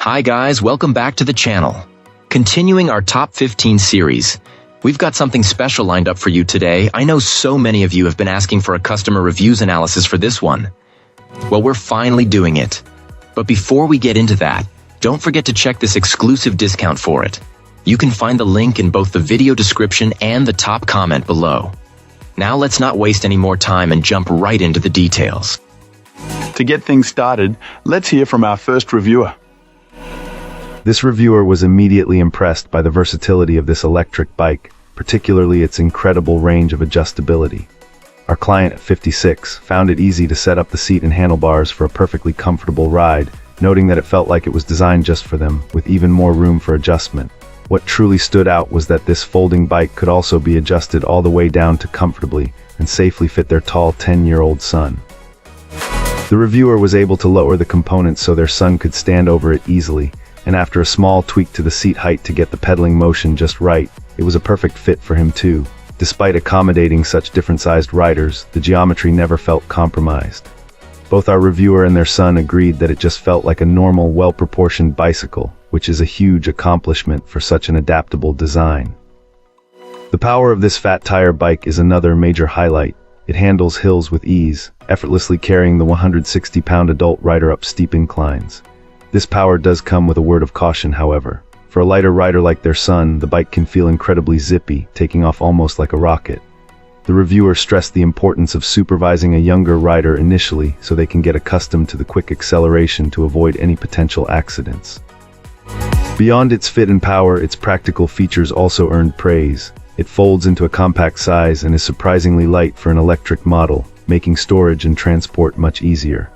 Hi guys, welcome back to the channel. Continuing our top 15 series, we've got something special lined up for you today. I know so many of you have been asking for a customer reviews analysis for this one. Well, we're finally doing it. But before we get into that, don't forget to check this exclusive discount for it. You can find the link in both the video description and the top comment below. Now let's not waste any more time and jump right into the details. To get things started, let's hear from our first reviewer. This reviewer was immediately impressed by the versatility of this electric bike, particularly its incredible range of adjustability. Our client at 56 found it easy to set up the seat and handlebars for a perfectly comfortable ride, noting that it felt like it was designed just for them, with even more room for adjustment. What truly stood out was that this folding bike could also be adjusted all the way down to comfortably and safely fit their tall 10-year-old son. The reviewer was able to lower the components so their son could stand over it easily, and after a small tweak to the seat height to get the pedaling motion just right, it was a perfect fit for him too. Despite accommodating such different-sized riders, the geometry never felt compromised. Both our reviewer and their son agreed that it just felt like a normal, well-proportioned bicycle, which is a huge accomplishment for such an adaptable design. The power of this fat tire bike is another major highlight. It handles hills with ease, effortlessly carrying the 160-pound adult rider up steep inclines. This power does come with a word of caution, however. For a lighter rider like their son, the bike can feel incredibly zippy, taking off almost like a rocket. The reviewer stressed the importance of supervising a younger rider initially so they can get accustomed to the quick acceleration to avoid any potential accidents. Beyond its fit and power, its practical features also earned praise. It folds into a compact size and is surprisingly light for an electric model, making storage and transport much easier.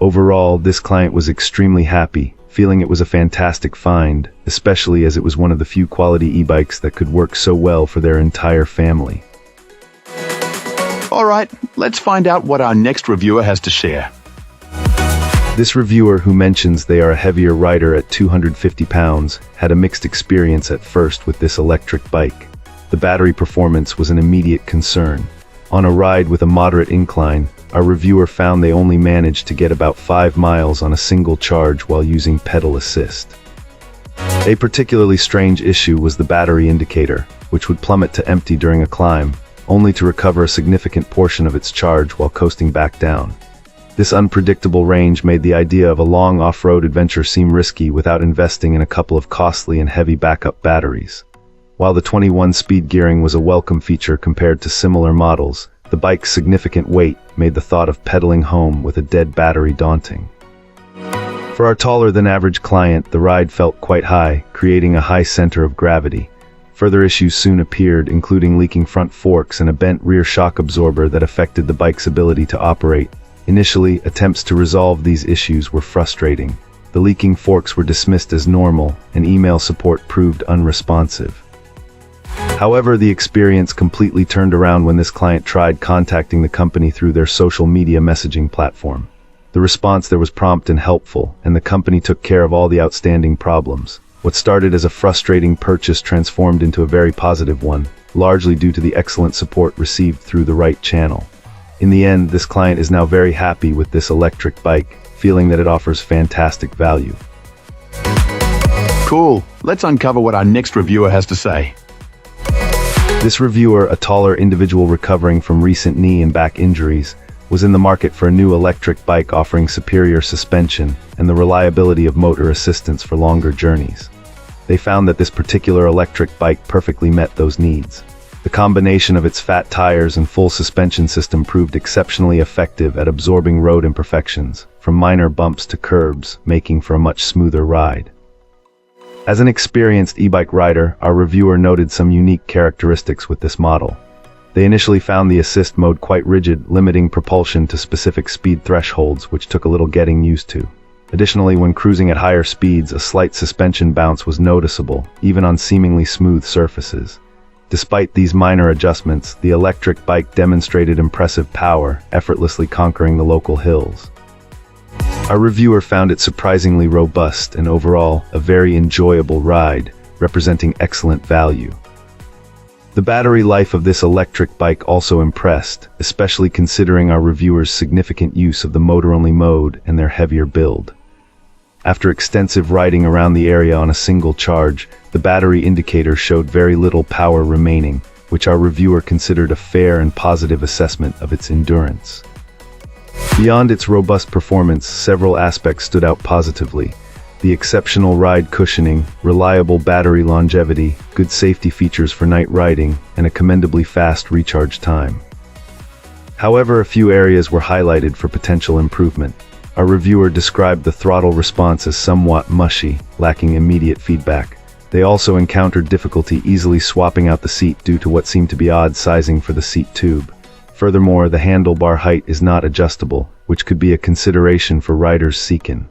Overall, this client was extremely happy, feeling it was a fantastic find, especially as it was one of the few quality e-bikes that could work so well for their entire family. Alright, let's find out what our next reviewer has to share. This reviewer, who mentions they are a heavier rider at 250 pounds, had a mixed experience at first with this electric bike. The battery performance was an immediate concern. On a ride with a moderate incline, our reviewer found they only managed to get about 5 miles on a single charge while using pedal assist. A particularly strange issue was the battery indicator, which would plummet to empty during a climb, only to recover a significant portion of its charge while coasting back down. This unpredictable range made the idea of a long off-road adventure seem risky without investing in a couple of costly and heavy backup batteries. While the 21-speed gearing was a welcome feature compared to similar models, the bike's significant weight made the thought of pedaling home with a dead battery daunting. For our taller-than-average client, the ride felt quite high, creating a high center of gravity. Further issues soon appeared, including leaking front forks and a bent rear shock absorber that affected the bike's ability to operate. Initially, attempts to resolve these issues were frustrating. The leaking forks were dismissed as normal, and email support proved unresponsive. However, the experience completely turned around when this client tried contacting the company through their social media messaging platform. The response there was prompt and helpful, and the company took care of all the outstanding problems. What started as a frustrating purchase transformed into a very positive one, largely due to the excellent support received through the right channel. In the end, this client is now very happy with this electric bike, feeling that it offers fantastic value. Cool, let's uncover what our next reviewer has to say. This reviewer, a taller individual recovering from recent knee and back injuries, was in the market for a new electric bike offering superior suspension and the reliability of motor assistance for longer journeys. They found that this particular electric bike perfectly met those needs. The combination of its fat tires and full suspension system proved exceptionally effective at absorbing road imperfections, from minor bumps to curbs, making for a much smoother ride. As an experienced e-bike rider, our reviewer noted some unique characteristics with this model. They initially found the assist mode quite rigid, limiting propulsion to specific speed thresholds, which took a little getting used to. Additionally, when cruising at higher speeds, a slight suspension bounce was noticeable, even on seemingly smooth surfaces. Despite these minor adjustments, the electric bike demonstrated impressive power, effortlessly conquering the local hills. Our reviewer found it surprisingly robust and overall a very enjoyable ride, representing excellent value. The battery life of this electric bike also impressed, especially considering our reviewer's significant use of the motor-only mode and their heavier build. After extensive riding around the area on a single charge, the battery indicator showed very little power remaining, which our reviewer considered a fair and positive assessment of its endurance. Beyond its robust performance, several aspects stood out positively. The exceptional ride cushioning, reliable battery longevity, good safety features for night riding, and a commendably fast recharge time. However, a few areas were highlighted for potential improvement. Our reviewer described the throttle response as somewhat mushy, lacking immediate feedback. They also encountered difficulty easily swapping out the seat due to what seemed to be odd sizing for the seat tube. Furthermore, the handlebar height is not adjustable, which could be a consideration for riders seeking.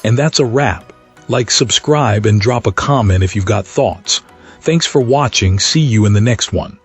And that's a wrap. Like, subscribe, and drop a comment if you've got thoughts. Thanks for watching. See you in the next one.